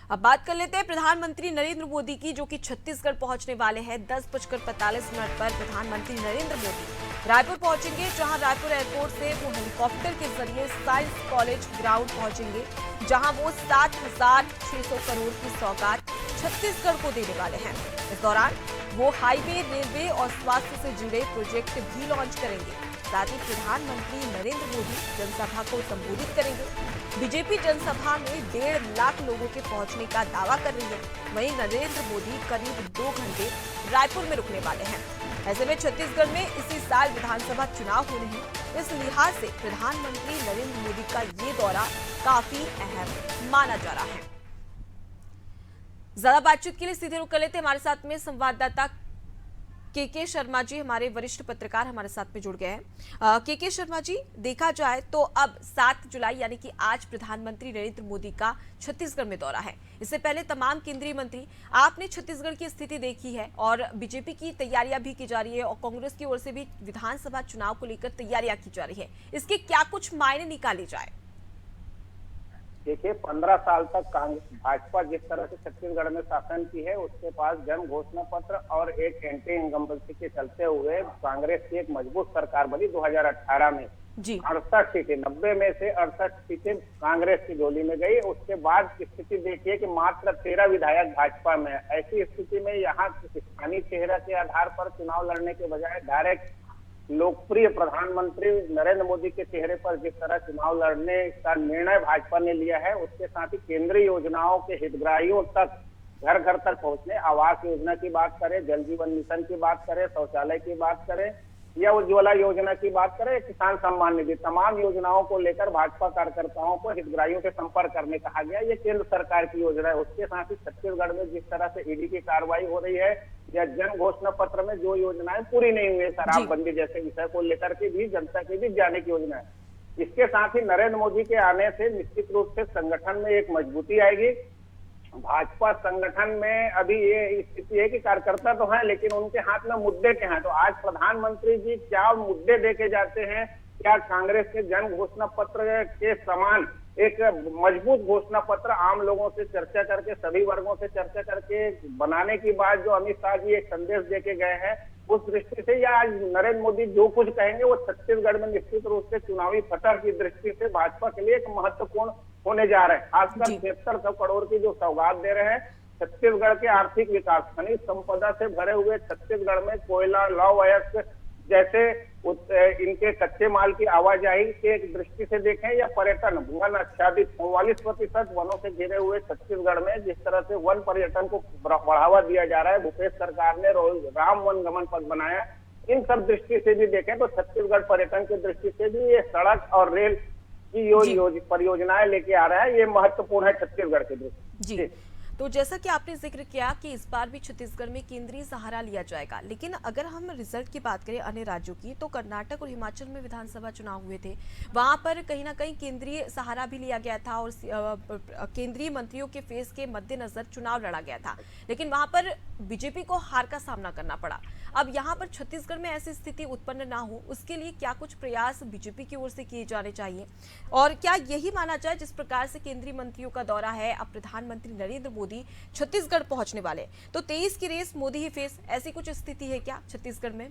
अब बात कर लेते हैं प्रधानमंत्री नरेंद्र मोदी की, जो कि छत्तीसगढ़ पहुंचने वाले हैं। 10:45 पर प्रधानमंत्री नरेंद्र मोदी रायपुर पहुंचेंगे, जहां रायपुर एयरपोर्ट से वो हेलीकॉप्टर के जरिए साइंस कॉलेज ग्राउंड पहुंचेंगे, जहां वो 7,600 करोड़ की सौगात छत्तीसगढ़ को देने वाले हैं। इस दौरान वो हाईवे, रेलवे और स्वास्थ्य से जुड़े प्रोजेक्ट भी लॉन्च करेंगे। साथ ही प्रधानमंत्री नरेंद्र मोदी जनसभा को संबोधित करेंगे। बीजेपी जनसभा में 1.5 लाख लोगों के पहुंचने का दावा कर रही है। वहीं नरेंद्र मोदी करीब 2 घंटे रायपुर में रुकने वाले हैं। ऐसे में छत्तीसगढ़ में इसी साल विधानसभा चुनाव होने हैं। इस लिहाज से प्रधानमंत्री नरेंद्र मोदी का ये दौरा काफी अहम माना जा रहा है। ज्यादा बातचीत के लिए सीधे रुक कर लेते हैं। हमारे साथ में संवाददाता के शर्मा जी, हमारे वरिष्ठ पत्रकार हमारे साथ में जुड़ गए हैं। के शर्मा जी, देखा जाए तो अब 7 जुलाई यानी कि आज प्रधानमंत्री नरेंद्र मोदी का छत्तीसगढ़ में दौरा है। इससे पहले तमाम केंद्रीय मंत्री, आपने छत्तीसगढ़ की स्थिति देखी है और बीजेपी की तैयारियां भी की जा रही है और कांग्रेस की ओर से भी विधानसभा चुनाव को लेकर तैयारियां की जा रही है। इसके क्या कुछ मायने निकाले जाए? देखिए, 15 साल तक भाजपा जिस तरह से छत्तीसगढ़ में शासन की है, उसके पास जन घोषणा पत्र और एक एंटी इनकम्बेंसी के चलते हुए कांग्रेस की एक मजबूत सरकार बनी 2018 में। 68 सीटें, 90 में से 68 सीटें कांग्रेस की झोली में गई। उसके बाद स्थिति देखिए कि मात्र 13 विधायक भाजपा में। ऐसी स्थिति में यहाँ स्थानीय चेहरा के आधार पर चुनाव लड़ने के बजाय डायरेक्ट लोकप्रिय प्रधानमंत्री नरेंद्र मोदी के चेहरे पर जिस तरह चुनाव लड़ने का निर्णय भाजपा ने लिया है, उसके साथ ही केंद्रीय योजनाओं के हितग्राहियों तक, घर घर तक पहुंचने, आवास योजना की बात करें, जल जीवन मिशन की बात करें, शौचालय की बात करें या उज्ज्वला योजना की बात करें, किसान सम्मान निधि, तमाम योजनाओं को लेकर भाजपा कार्यकर्ताओं को हितग्राहियों के संपर्क करने कहा गया। ये केंद्र सरकार की योजना है। उसके साथ ही छत्तीसगढ़ में जिस तरह से ईडी की कार्रवाई हो रही है या जन घोषणा पत्र में जो योजनाएं पूरी नहीं हुई, शराबबंदी जैसे विषय को लेकर के भी जनता के बीच जाने की योजना है। इसके साथ ही नरेंद्र मोदी के आने से निश्चित रूप से संगठन में एक मजबूती आएगी। भाजपा संगठन में अभी ये स्थिति है कि कार्यकर्ता तो हैं, लेकिन उनके हाथ में मुद्दे क्या हैं। तो आज प्रधानमंत्री जी क्या मुद्दे देके जाते हैं? क्या कांग्रेस के जन घोषणा पत्र के समान एक मजबूत घोषणा पत्र आम लोगों से चर्चा करके, सभी वर्गों से चर्चा करके बनाने की बात जो अमित शाह जी एक संदेश देके गए हैं, उस दृष्टि से या आज नरेंद्र मोदी जो कुछ कहेंगे वो छत्तीसगढ़ में निश्चित रूप से चुनावी फतर की दृष्टि से भाजपा के लिए एक महत्वपूर्ण होने जा रहे हैं। खासकर 7300 करोड़ की जो सौगात दे रहे हैं छत्तीसगढ़ के आर्थिक विकास, खनिज संपदा से भरे हुए छत्तीसगढ़ में कोयला, लौह अयस्क जैसे इनके कच्चे माल की आवाजाही के दृष्टि से देखें या पर्यटन, वन आच्छादित 44% वनों से घिरे हुए छत्तीसगढ़ में जिस तरह से वन पर्यटन को बढ़ावा दिया जा रहा है, भूपेश सरकार ने राम वन गमन पथ बनाया, इन सब दृष्टि से भी देखें तो छत्तीसगढ़ पर्यटन की दृष्टि से भी ये सड़क और रेल की परियोजनाएं लेके आ रहा है। ये महत्वपूर्ण है छत्तीसगढ़ के दृष्टि से। तो जैसा कि आपने जिक्र किया कि इस बार भी छत्तीसगढ़ में केंद्रीय सहारा लिया जाएगा, लेकिन अगर हम रिजल्ट की बात करें अन्य राज्यों की, तो कर्नाटक और हिमाचल में विधानसभा चुनाव हुए थे। वहां पर कहीं ना कहीं केंद्रीय सहारा भी लिया गया था और केंद्रीय मंत्रियों के फेस के मद्देनजर चुनाव लड़ा गया था, लेकिन वहां पर बीजेपी को हार का सामना करना पड़ा। अब यहाँ पर छत्तीसगढ़ में ऐसी स्थिति उत्पन्न ना हो, उसके लिए क्या कुछ प्रयास बीजेपी की ओर से किए जाने चाहिए? और क्या यही माना जाए जिस प्रकार से केंद्रीय मंत्रियों का दौरा है, अब प्रधानमंत्री नरेंद्र मोदी छत्तीसगढ़ पहुंचने वाले, तो 23 की रेस मोदी ही फेस, ऐसी कुछ स्थिति है क्या छत्तीसगढ़ में?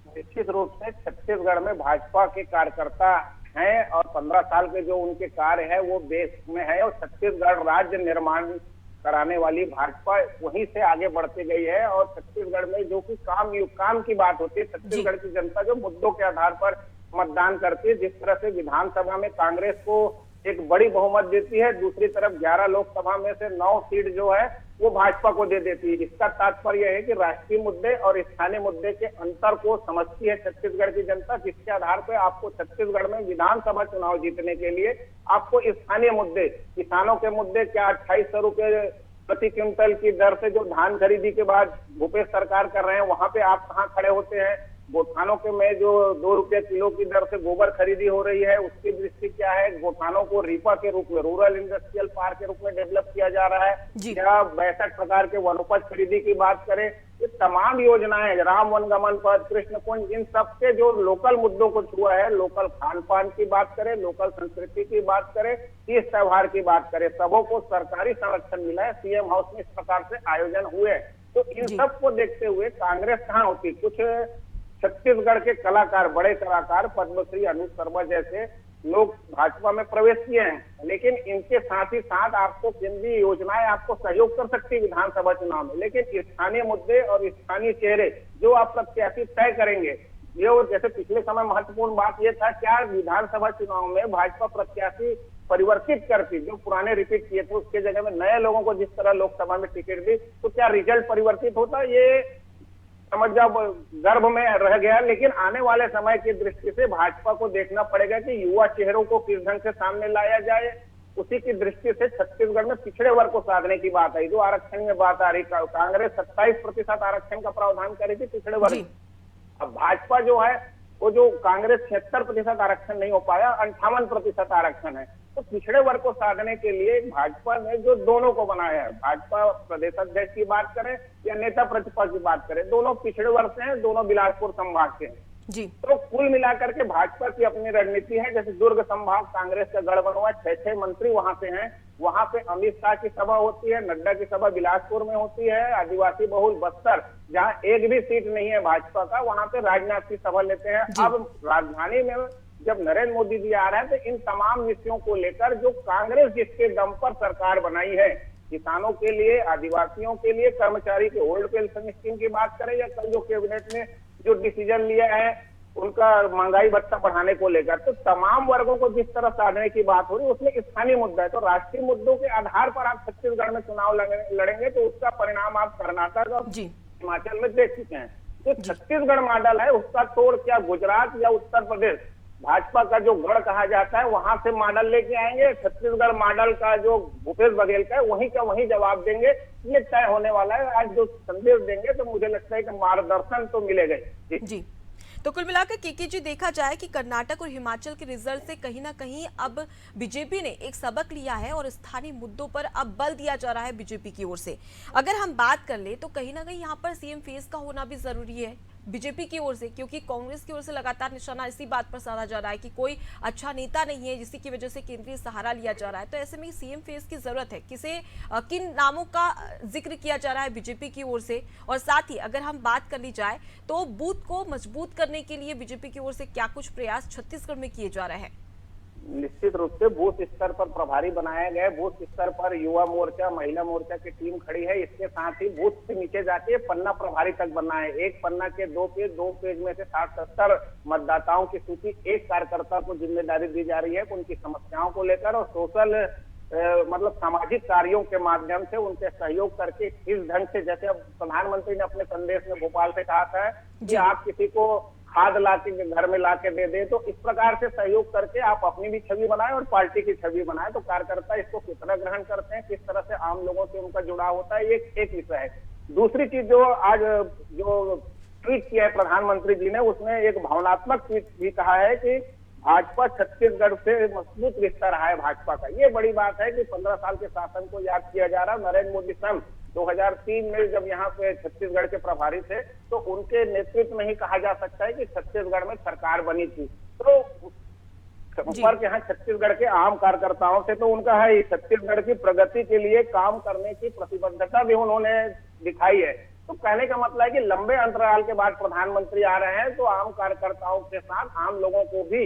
निश्चित रूप से छत्तीसगढ़ में भाजपा के कार्यकर्ता हैं और 15 साल के जो उनके कार्य है वो देश में है और छत्तीसगढ़ राज्य निर्माण कराने वाली भाजपा वहीं से आगे बढ़ती गई है। और छत्तीसगढ़ में जो कि काम की बात होती है, छत्तीसगढ़ की जनता जो मुद्दों के आधार पर मतदान करती है, जिस तरह से विधानसभा में कांग्रेस को एक बड़ी बहुमत देती है, दूसरी तरफ 11 लोकसभा में से 9 सीट जो है वो भाजपा को दे देती है। इसका तात्पर्य है कि राष्ट्रीय मुद्दे और स्थानीय मुद्दे के अंतर को समझती है छत्तीसगढ़ की जनता, जिसके आधार पर आपको छत्तीसगढ़ में विधानसभा चुनाव जीतने के लिए आपको स्थानीय मुद्दे, किसानों के मुद्दे, क्या 2800 रुपए प्रति क्विंटल की दर से जो धान खरीदी के बाद भूपेश सरकार कर रहे हैं, वहां पे आप कहाँ खड़े होते हैं? गोठानों के में जो 2 रुपए किलो की दर से गोबर खरीदी हो रही है, उसकी दृष्टि क्या है? गोठानों को रीपा के रूप में, रूरल इंडस्ट्रियल पार्क के रूप में डेवलप किया जा रहा है, या 62 प्रकार के वनोपज खरीदी की बात करें, ये तमाम योजनाएं, राम वनगमन पथ, कृष्ण कुंज, इन सब के जो लोकल मुद्दों को छुआ है, लोकल खान पान की बात करें, लोकल संस्कृति की बात करें, तीज त्योहार की बात करें, सबों को सरकारी संरक्षण मिला है। सीएम हाउस में इस प्रकार से आयोजन हुए। तो इन जी। सब को देखते हुए कांग्रेस कहाँ होती? कुछ छत्तीसगढ़ के कलाकार, बड़े कलाकार, पद्मश्री अनुज शर्मा जैसे लोग भाजपा में प्रवेश किए हैं, लेकिन इनके साथ ही साथ आपको केंद्रीय योजनाएं आपको सहयोग कर सकती है विधानसभा चुनाव में, लेकिन स्थानीय मुद्दे और स्थानीय चेहरे जो आप प्रत्याशी तय करेंगे, ये और जैसे पिछले समय महत्वपूर्ण बात ये था, क्या विधानसभा चुनाव में भाजपा प्रत्याशी परिवर्तित करती, जो पुराने रिपीट किए थे उसके जगह में नए लोगों को जिस तरह लोकसभा में टिकट दी, तो क्या रिजल्ट परिवर्तित होता? ये समझ जाओ गर्भ में रह गया। लेकिन आने वाले समय की दृष्टि से भाजपा को देखना पड़ेगा कि युवा चेहरों को किस ढंग से सामने लाया जाए। उसी की दृष्टि से छत्तीसगढ़ में पिछड़े वर्ग को साधने की बात आई, जो आरक्षण में बात आ रही, कांग्रेस 27% आरक्षण का प्रावधान कर रही थी पिछड़े वर्ग। अब भाजपा जो है वो जो कांग्रेस 76% आरक्षण नहीं हो पाया, 58% आरक्षण है। तो पिछड़े वर्ग को साधने के लिए भाजपा ने जो दोनों को बनाया है, भाजपा प्रदेश अध्यक्ष की बात करें या नेता प्रतिपक्ष की बात करें, दोनों पिछड़े वर्ग से हैं, दोनों बिलासपुर संभाग के हैं जी। तो कुल मिलाकर के भाजपा की अपनी रणनीति है। जैसे दुर्ग संभाग कांग्रेस का गढ़ बना हुआ, 6 मंत्री वहां से हैं, वहां पे अमित शाह की सभा होती है, नड्डा की सभा बिलासपुर में होती है, आदिवासी बहुल बस्तर जहां एक भी सीट नहीं है भाजपा का, वहां पे राजनाथ की सभा लेते हैं। अब राजधानी में जब नरेंद्र मोदी जी आ रहे हैं तो इन तमाम विषयों को लेकर जो कांग्रेस जिसके दम पर सरकार बनाई है, किसानों के लिए, आदिवासियों के लिए, कर्मचारी के ओल्ड पेंशन स्कीम की बात करें या कल जो कैबिनेट ने जो डिसीजन लिया है उनका महंगाई भत्ता बढ़ाने को लेकर, तो तमाम वर्गों को जिस तरह साधने की बात हो रही है उसमें स्थानीय मुद्दा है। तो राष्ट्रीय मुद्दों के आधार पर आप छत्तीसगढ़ में चुनाव लड़ेंगे तो उसका परिणाम आप कर्नाटक और हिमाचल में देख चुके हैं। जो छत्तीसगढ़ मॉडल है उसका तोड़ क्या गुजरात या उत्तर प्रदेश, भाजपा का जो गढ़ कहा जाता है, वहां से मॉडल लेके आएंगे। छत्तीसगढ़ मॉडल का जो भूपेश बघेल का है वहीं का वहीं जवाब देंगे, ये तय होने वाला है। आज जो संदेश देंगे तो मुझे लगता है कि मार्गदर्शन तो मिलेगा जी। तो कुल मिलाकर केके जी देखा जाए कि कर्नाटक और हिमाचल के रिजल्ट से कहीं ना कहीं अब बीजेपी ने एक सबक लिया है और स्थानीय मुद्दों पर अब बल दिया जा रहा है बीजेपी की ओर से। अगर हम बात कर ले तो कहीं ना कहीं यहाँ पर सीएम फेस का होना भी जरूरी है बीजेपी की ओर से, क्योंकि कांग्रेस की ओर से लगातार निशाना इसी बात पर साधा जा रहा है कि कोई अच्छा नेता नहीं है जिसकी वजह से केंद्रीय सहारा लिया जा रहा है। तो ऐसे में सीएम फेस की जरूरत है। किन नामों का जिक्र किया जा रहा है बीजेपी की ओर से, और साथ ही अगर हम बात कर ली जाए तो बूथ को मजबूत करने के लिए बीजेपी की ओर से क्या कुछ प्रयास छत्तीसगढ़ में किए जा रहे हैं? निश्चित रूप से बूथ स्तर पर प्रभारी बनाया गया है। बूथ स्तर पर युवा मोर्चा, महिला मोर्चा की टीम खड़ी है। इसके साथ ही बूथ से नीचे जाके पन्ना प्रभारी तक बनना है। एक पन्ना के 2 पेज में से 60-70 मतदाताओं की सूची एक कार्यकर्ता को जिम्मेदारी दी जा रही है उनकी समस्याओं को लेकर और सोशल मतलब सामाजिक कार्यों के माध्यम से उनके सहयोग करके इस ढंग से, जैसे अब प्रधानमंत्री ने अपने संदेश में भोपाल से कहा था कि आप किसी को खाद लाके घर में लाके दे दे, तो इस प्रकार से सहयोग करके आप अपनी भी छवि बनाएं और पार्टी की छवि बनाएं। तो कार्यकर्ता इसको कितना ग्रहण करते हैं, किस तरह से आम लोगों से उनका जुड़ाव होता है, ये एक विषय है। दूसरी चीज जो आज जो ट्वीट किया है प्रधानमंत्री जी ने, उसमें एक भावनात्मक ट्वीट भी कहा है कि भाजपा छत्तीसगढ़ से मजबूत रिश्ता रहा है भाजपा का। ये बड़ी बात है कि 15 साल के शासन को याद किया जा रहा है। नरेंद्र मोदी सन 2003 में जब यहाँ पे छत्तीसगढ़ के प्रभारी थे तो उनके नेतृत्व में ही कहा जा सकता है कि छत्तीसगढ़ में सरकार बनी थी। तो ऊपर के यहाँ छत्तीसगढ़ के आम कार्यकर्ताओं से तो उनका है छत्तीसगढ़ की प्रगति के लिए काम करने की प्रतिबद्धता भी उन्होंने दिखाई है। तो कहने का मतलब है कि लंबे अंतराल के बाद प्रधानमंत्री आ रहे हैं तो आम कार्यकर्ताओं के साथ आम लोगों को भी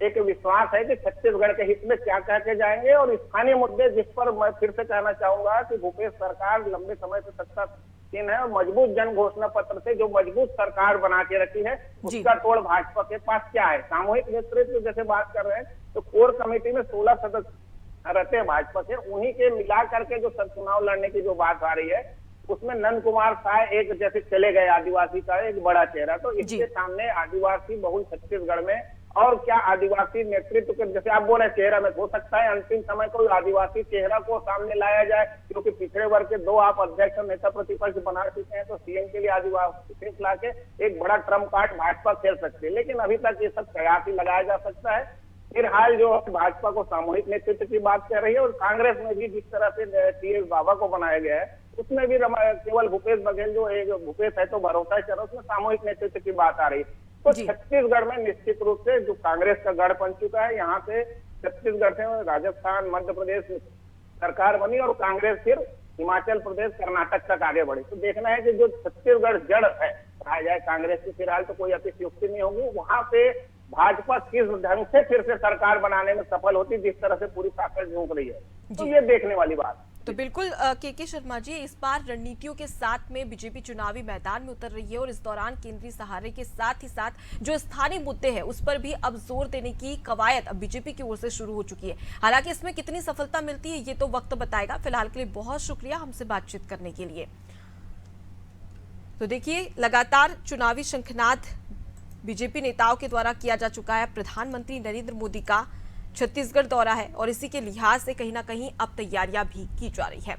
एक विश्वास है कि छत्तीसगढ़ के हित में क्या कह के जाएंगे। और स्थानीय मुद्दे जिस पर मैं फिर से कहना चाहूंगा कि भूपेश सरकार लंबे समय से सत्तासीन है और मजबूत जन घोषणा पत्र से जो मजबूत सरकार बना के रखी है उसका तोड़ भाजपा के पास क्या है। सामूहिक नेतृत्व जैसे बात कर रहे हैं तो कोर कमेटी में 16 सदस्य रहते हैं भाजपा के, उन्हीं के मिला करके जो चुनाव लड़ने की जो बात आ रही है उसमें नंद कुमार शाह एक जैसे चले गए आदिवासी का एक बड़ा चेहरा। तो इसके सामने आदिवासी बहुल छत्तीसगढ़ में और क्या आदिवासी नेतृत्व के, जैसे आप बोल रहे चेहरा में, हो सकता है अंतिम समय कोई आदिवासी चेहरा को सामने लाया जाए, क्योंकि पिछड़े वर्ग के 2 आप अध्यक्ष और नेता प्रतिपक्ष बना चुके हैं। तो सीएम के लिए आदिवासी लाके एक बड़ा ट्रम्प कार्ड भाजपा खेल सकती है। लेकिन अभी तक ये सब प्रयास ही लगाया जा सकता है। फिलहाल जो भाजपा को सामूहिक नेतृत्व की बात कर रही है, और कांग्रेस में भी जिस तरह से टीएस बाबा को बनाया गया है, उसमें भी केवल भूपेश बघेल जो एक भूपेश है तो भरोसा है चलो, उसमें सामूहिक नेतृत्व की बात आ रही है। तो जी। छत्तीसगढ़ में निश्चित रूप से जो कांग्रेस का गढ़ बन चुका है, यहाँ से छत्तीसगढ़ से राजस्थान, मध्य प्रदेश सरकार बनी और कांग्रेस फिर हिमाचल प्रदेश, कर्नाटक तक आगे बढ़ी। तो देखना है कि जो छत्तीसगढ़ जड़ है कहा जाए कांग्रेस की, फिलहाल तो कोई अतिशयोक्ति नहीं होगी, वहां पे भाजपा किस ढंग से फिर से सरकार बनाने में सफल होती, जिस तरह से पूरी ताकत झोंक रही है, तो ये देखने वाली बात। तो बिल्कुल के शर्मा जी, इस बार रणनीतियों के साथ में बीजेपी चुनावी मैदान में उतर रही है और इस दौरान केंद्रीय सहारे के साथ ही साथ जो स्थानीय मुद्दे हैं उस पर भी अब जोर देने की कवायद अब बीजेपी की ओर से शुरू हो चुकी है। हालांकि इसमें कितनी सफलता मिलती है ये तो वक्त बताएगा। फिलहाल के लिए बहुत शुक्रिया हमसे बातचीत करने के लिए। तो देखिए, लगातार चुनावी शंखनाद बीजेपी नेताओं के द्वारा किया जा चुका है। प्रधानमंत्री नरेंद्र मोदी का छत्तीसगढ़ दौरा है और इसी के लिहाज से कहीं ना कहीं अब तैयारियां भी की जा रही है।